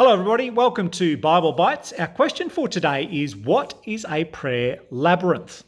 Hello everybody, welcome to Bible Bites. Our question for today is, what is a prayer labyrinth?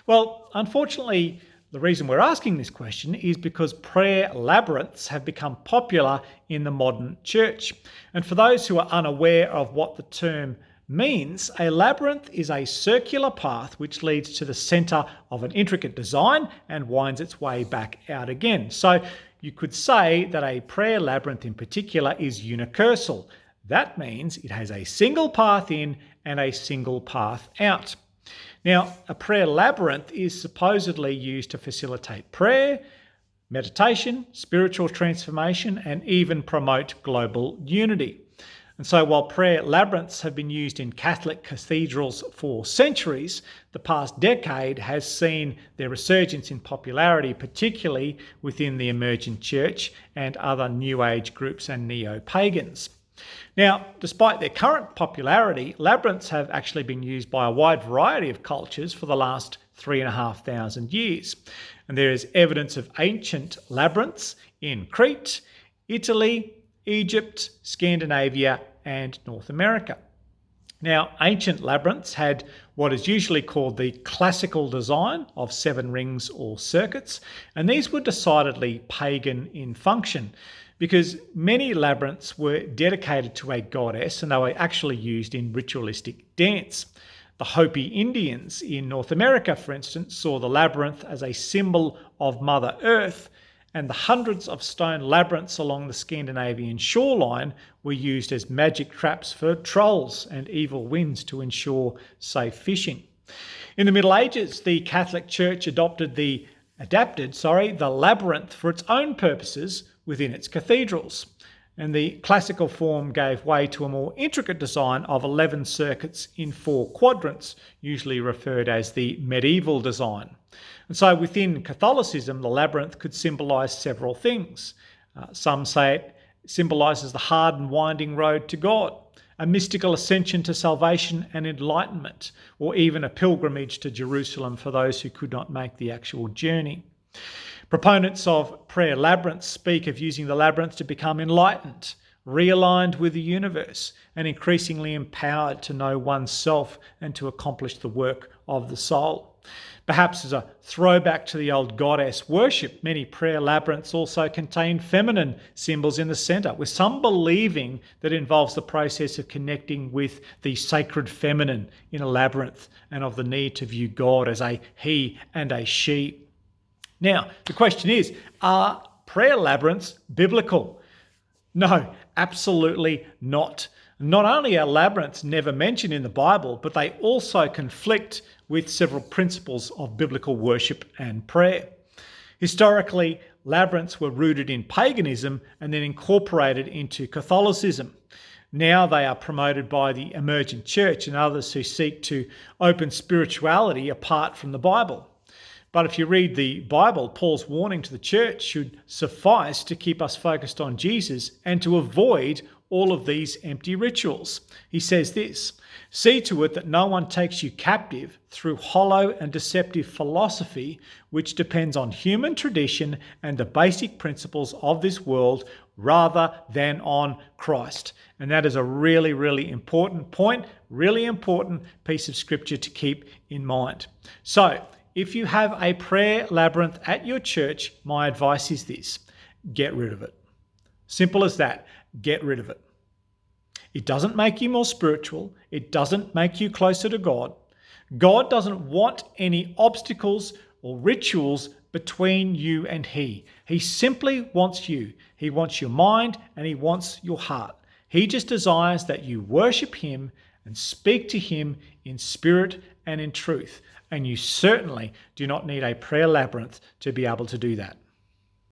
Well, unfortunately, the reason we're asking this question is because prayer labyrinths have become popular in the modern church. And for those who are unaware of what the term means, a labyrinth is a circular path which leads to the center of an intricate design and winds its way back out again. So you could say that a prayer labyrinth in particular is unicursal. That means it has a single path in and a single path out. Now, a prayer labyrinth is supposedly used to facilitate prayer, meditation, spiritual transformation, and even promote global unity. And so while prayer labyrinths have been used in Catholic cathedrals for centuries, the past decade has seen their resurgence in popularity, particularly within the emergent church and other New Age groups and neo-pagans. Now, despite their current popularity, labyrinths have actually been used by a wide variety of cultures for the last 3,500 years. And there is evidence of ancient labyrinths in Crete, Italy, Egypt, Scandinavia, and North America. Now, ancient labyrinths had what is usually called the classical design of 7 rings or circuits, and these were decidedly pagan in function, because many labyrinths were dedicated to a goddess and they were actually used in ritualistic dance. The Hopi Indians in North America, for instance, saw the labyrinth as a symbol of Mother Earth, and the hundreds of stone labyrinths along the Scandinavian shoreline were used as magic traps for trolls and evil winds to ensure safe fishing. In the Middle Ages, the Catholic Church adapted the labyrinth for its own purposes within its cathedrals, and the classical form gave way to a more intricate design of 11 circuits in 4 quadrants, usually referred as the medieval design. And so within Catholicism, the labyrinth could symbolise several things. Some say it symbolises the hard and winding road to God, a mystical ascension to salvation and enlightenment, or even a pilgrimage to Jerusalem for those who could not make the actual journey. Proponents of prayer labyrinths speak of using the labyrinth to become enlightened, realigned with the universe, and increasingly empowered to know oneself and to accomplish the work of the soul. Perhaps as a throwback to the old goddess worship, many prayer labyrinths also contain feminine symbols in the centre, with some believing that it involves the process of connecting with the sacred feminine in a labyrinth and of the need to view God as a he and a she. Now, the question is, are prayer labyrinths biblical? No, absolutely not. Not only are labyrinths never mentioned in the Bible, but they also conflict with several principles of biblical worship and prayer. Historically, labyrinths were rooted in paganism and then incorporated into Catholicism. Now they are promoted by the emergent church and others who seek to open spirituality apart from the Bible. But if you read the Bible, Paul's warning to the church should suffice to keep us focused on Jesus and to avoid all of these empty rituals. He says this, "See to it that no one takes you captive through hollow and deceptive philosophy, which depends on human tradition and the basic principles of this world rather than on Christ." And that is a really, really important point, really important piece of scripture to keep in mind. So, if you have a prayer labyrinth at your church, my advice is this: get rid of it. Simple as that. Get rid of it. It doesn't make you more spiritual. It doesn't make you closer to God. God doesn't want any obstacles or rituals between you and He. He simply wants you. He wants your mind and He wants your heart. He just desires that you worship Him and speak to Him in spirit and in truth. And you certainly do not need a prayer labyrinth to be able to do that.